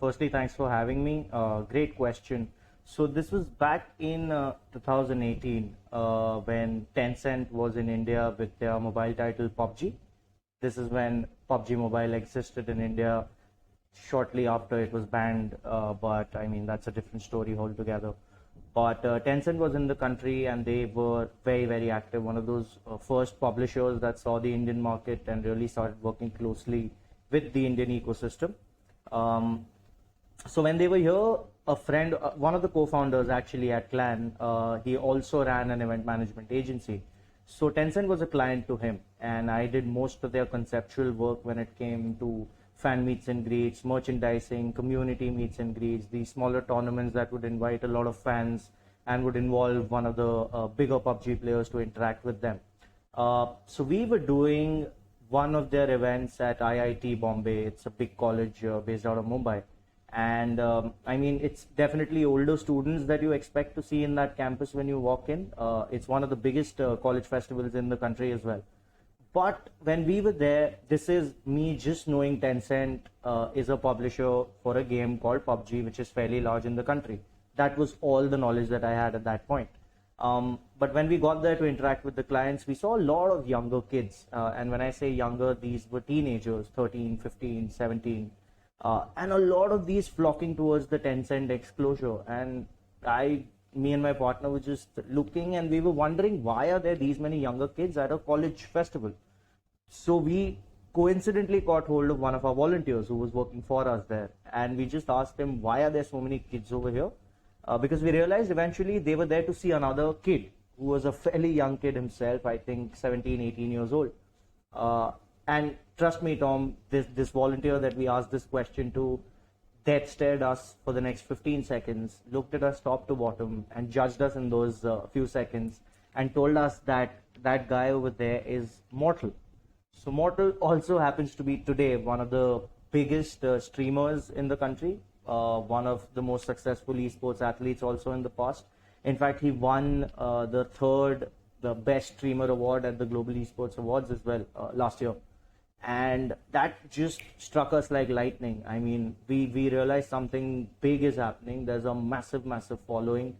Firstly, thanks for having me. Great question. So this was back in 2018 when Tencent was in India with their mobile title PUBG. This is when PUBG Mobile existed in India. Shortly after it was banned, but I mean that's a different story altogether. But Tencent was in the country and they were very, very active. One of those first publishers that saw the Indian market and really started working closely with the Indian ecosystem. Um, so when they were here, a friend, one of the co-founders actually at Clan, he also ran an event management agency. So Tencent was a client to him, and I did most of their conceptual work when it came to fan meets and greets, merchandising, community meets and greets, these smaller tournaments that would invite a lot of fans and would involve one of the bigger PUBG players to interact with them. So we were doing one of their events at IIT Bombay. It's a big college based out of Mumbai. And I mean, it's definitely older students that you expect to see in that campus when you walk in. It's one of the biggest college festivals in the country as well. But when we were there, this is me just knowing Tencent is a publisher for a game called PUBG, which is fairly large in the country. That was all the knowledge that I had at that point. But when we got there to interact with the clients, we saw a lot of younger kids. And when I say younger, these were teenagers, 13, 15, 17. And a lot of these flocking towards the Tencent exclosure. And me and my partner were just looking and we were wondering, why are there these many younger kids at a college festival? So we coincidentally caught hold of one of our volunteers who was working for us there. And we just asked him, why are there so many kids over here? Because we realized eventually they were there to see another kid who was a fairly young kid himself, I think 17, 18 years old. And trust me, Tom, this volunteer that we asked this question to, that stared us for the next 15 seconds, looked at us top to bottom and judged us in those few seconds and told us that that guy over there is Mortal. So Mortal also happens to be today one of the biggest streamers in the country, one of the most successful esports athletes also in the past. In fact, he won the best streamer award at the Global Esports Awards as well last year. And that just struck us like lightning. I mean, we realized something big is happening. There's a massive, massive following.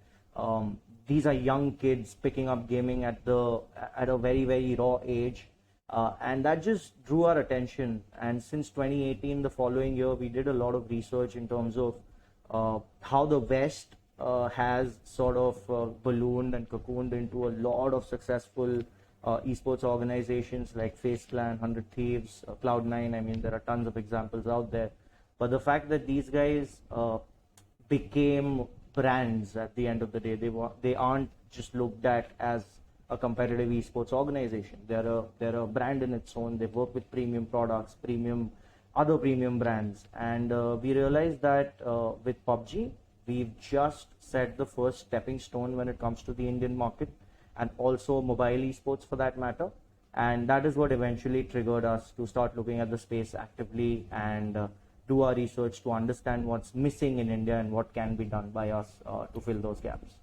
These are young kids picking up gaming at a very, very raw age. And that just drew our attention. And since 2018, the following year, we did a lot of research in terms of how the West has sort of ballooned and cocooned into a lot of successful esports organizations like Face Clan, 100 Thieves, Cloud9. I mean, there are tons of examples out there. But the fact that these guys became brands at the end of the day, they aren't just looked at as a competitive esports organization. They're a brand in its own. They work with premium products, other premium brands. And we realized that with PUBG, we've just set the first stepping stone when it comes to the Indian market, and also mobile esports for that matter. And that is what eventually triggered us to start looking at the space actively and do our research to understand what's missing in India and what can be done by us to fill those gaps.